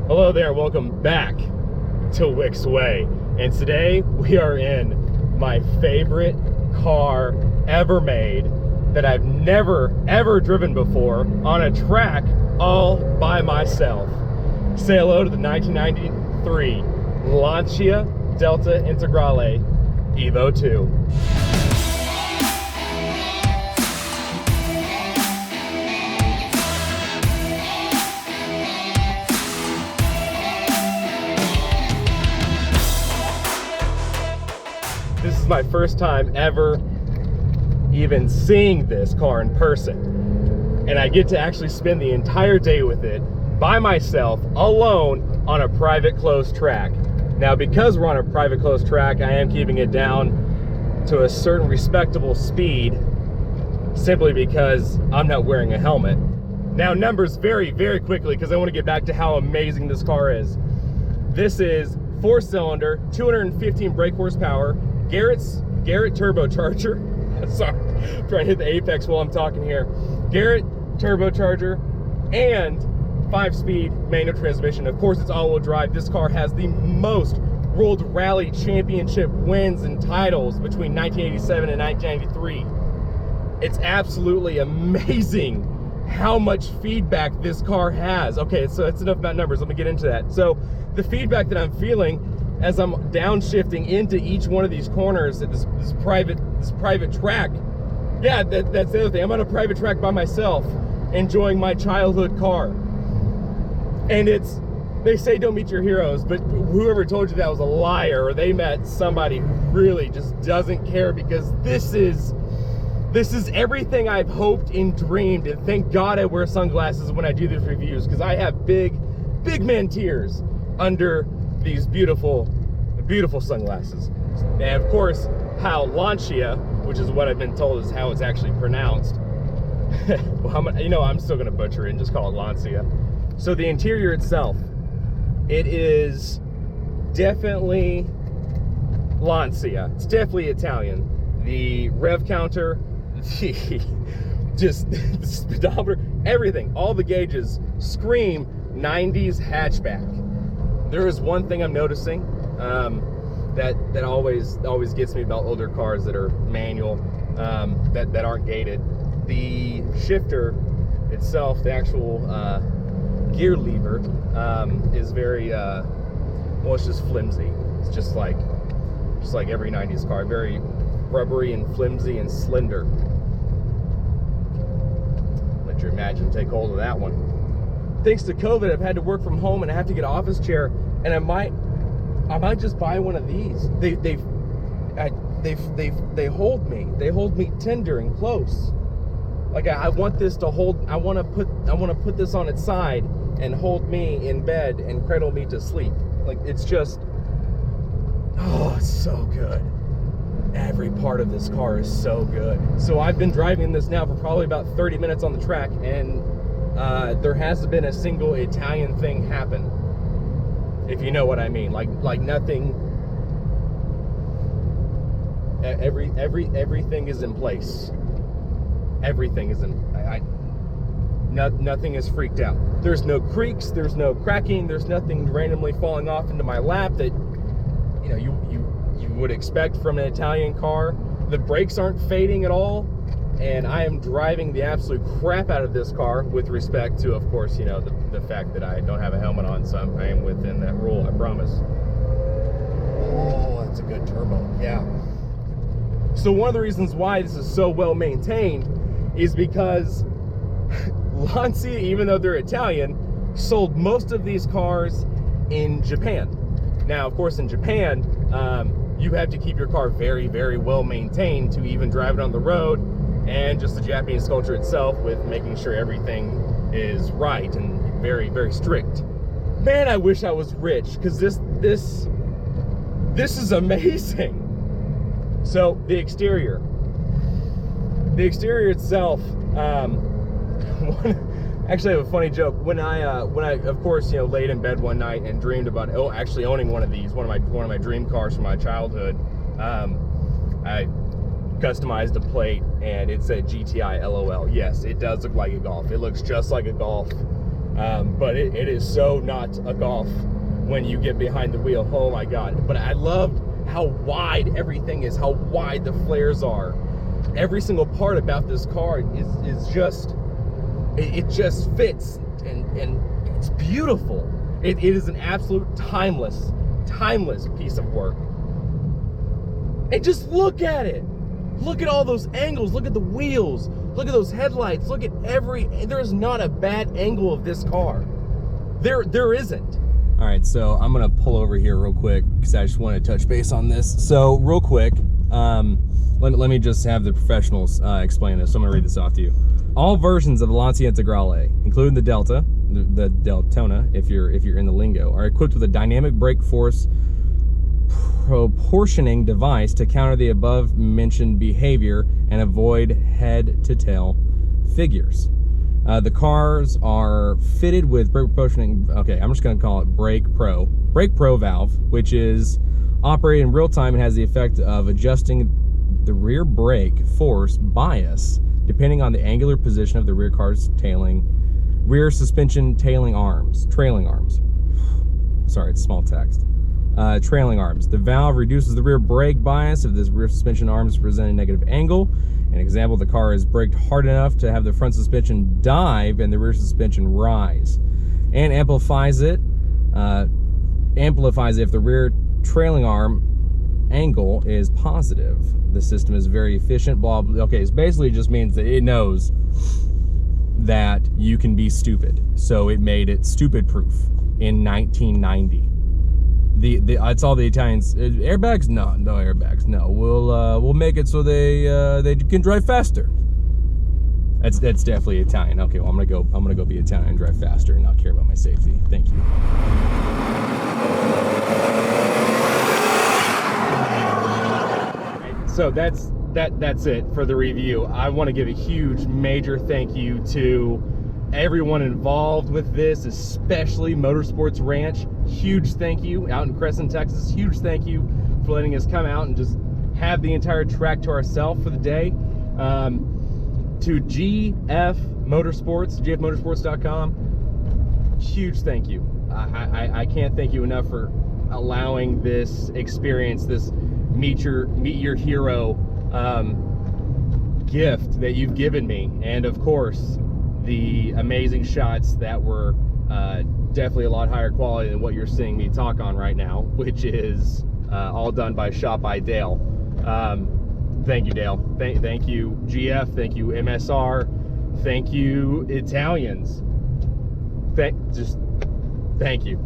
Hello there, welcome back to Wicks Way. And today we are in my favorite car ever made that I've never ever driven before on a track all by myself. Say hello to the 1993 Lancia Delta Integrale EVO 2. This is my first time ever even seeing this car in person. And I get to actually spend the entire day with it by myself, alone, on a private closed track. Now, because we're on a private closed track, I am keeping it down to a certain respectable speed simply because I'm not wearing a helmet. Now, numbers very, very quickly because I want to get back to how amazing this car is. This is 4-cylinder, 215 brake horsepower, Garrett turbocharger. Sorry, I'm trying to hit the apex while I'm talking here. Garrett turbocharger and 5-speed manual transmission. Of course, it's all-wheel drive. This car has the most World Rally Championship wins and titles between 1987 and 1993. It's absolutely amazing how much feedback this car has. Okay, so that's enough about numbers. Let me get into that. So the feedback that I'm feeling as I'm downshifting into each one of these corners at this private track. Yeah, that's the other thing. I'm on a private track by myself, enjoying my childhood car. And they say don't meet your heroes, but whoever told you that was a liar, or they met somebody who really just doesn't care, because this is everything I've hoped and dreamed. And thank God I wear sunglasses when I do these reviews, because I have big man tears under these beautiful sunglasses. And of course, how Lancia, which is what I've been told is how it's actually pronounced. Well, I'm still gonna butcher it and just call it Lancia. So the interior itself, it is definitely Lancia. It's definitely Italian. The rev counter, the speedometer, everything, all the gauges scream 90s hatchback. There is one thing I'm noticing that always gets me about older cars that are manual, that aren't gated. The shifter itself, the actual gear lever, is very well, it's just flimsy. It's just like every 90s car, very rubbery and flimsy and slender. Let your imagine take hold of that one. Thanks to COVID, I've had to work from home and I have to get an office chair, and I might just buy one of these. They hold me. They hold me tender and close. Like I want this to hold. I want to put this on its side and hold me in bed and cradle me to sleep. Like it's just, oh, it's so good. Every part of this car is so good. So I've been driving this now for probably about 30 minutes on the track, and there hasn't been a single Italian thing happen, if you know what I mean. Like nothing. Everything is in place. Everything is in. Nothing is freaked out. There's no creaks. There's no cracking. There's nothing randomly falling off into my lap that you would expect from an Italian car. The brakes aren't fading at all. And I am driving the absolute crap out of this car, with respect to, of course, the fact that I don't have a helmet on, so I am within that rule, I promise. Oh, that's a good turbo, yeah. So one of the reasons why this is so well maintained is because Lancia, even though they're Italian, sold most of these cars in Japan. Now, of course, in Japan, you have to keep your car very, very well maintained to even drive it on the road. And just the Japanese culture itself, with making sure everything is right and very, very strict. Man, I wish I was rich, because this is amazing. So the exterior itself, actually I have a funny joke. When I of course laid in bed one night and dreamed about actually owning one of these, one of my dream cars from my childhood, I customized a plate and it said GTI LOL. Yes, it does look like a Golf. It looks just like a Golf. But it is so not a golf when you get behind the wheel. Oh my God. But I loved how wide everything is, how wide the flares are. Every single part about this car is just, it just fits, and it's beautiful. It is an absolute timeless piece of work. And just look at it. Look at all those angles. Look at the wheels. Look at those headlights. Look at there's not a bad angle of this car. There isn't. All right, so I'm gonna pull over here real quick because I just want to touch base on this. So real quick, let me just have the professionals explain this. So I'm gonna read this off to you. All versions of the Lancia Integrale, including the Delta, the Deltona, if you're in the lingo, are equipped with a dynamic brake force proportioning device to counter the above mentioned behavior and avoid head-to-tail figures. The cars are fitted with brake proportioning, okay, I'm just going to call it Brake Pro valve, which is operated in real time and has the effect of adjusting the rear brake force bias depending on the angular position of the rear car's rear suspension trailing arms. Sorry, it's small text. Trailing arms. The valve reduces the rear brake bias if the rear suspension arms present a negative angle. An example, the car is braked hard enough to have the front suspension dive and the rear suspension rise, and amplifies it if the rear trailing arm angle is positive. The system is very efficient, blah, blah. Okay, so basically it just means that it knows that you can be stupid. So it made it stupid proof in 1990. It's all the Italians. Airbags? No airbags. No, we'll make it so they can drive faster. That's definitely Italian. Okay, well I'm gonna go be Italian and drive faster and not care about my safety. Thank you. So that's it for the review. I want to give a huge, major thank you to everyone involved with this, especially Motorsports Ranch. Huge thank you. Out in Crescent, Texas, huge thank you for letting us come out and just have the entire track to ourselves for the day. To GF Motorsports, gfmotorsports.com, huge thank you. I can't thank you enough for allowing this experience, this meet your hero gift that you've given me, and of course the amazing shots that were definitely a lot higher quality than what you're seeing me talk on right now, which is all done by Shot by Dale. Thank you, Dale. Thank you, GF. Thank you, MSR. Thank you, Italians. Thank you.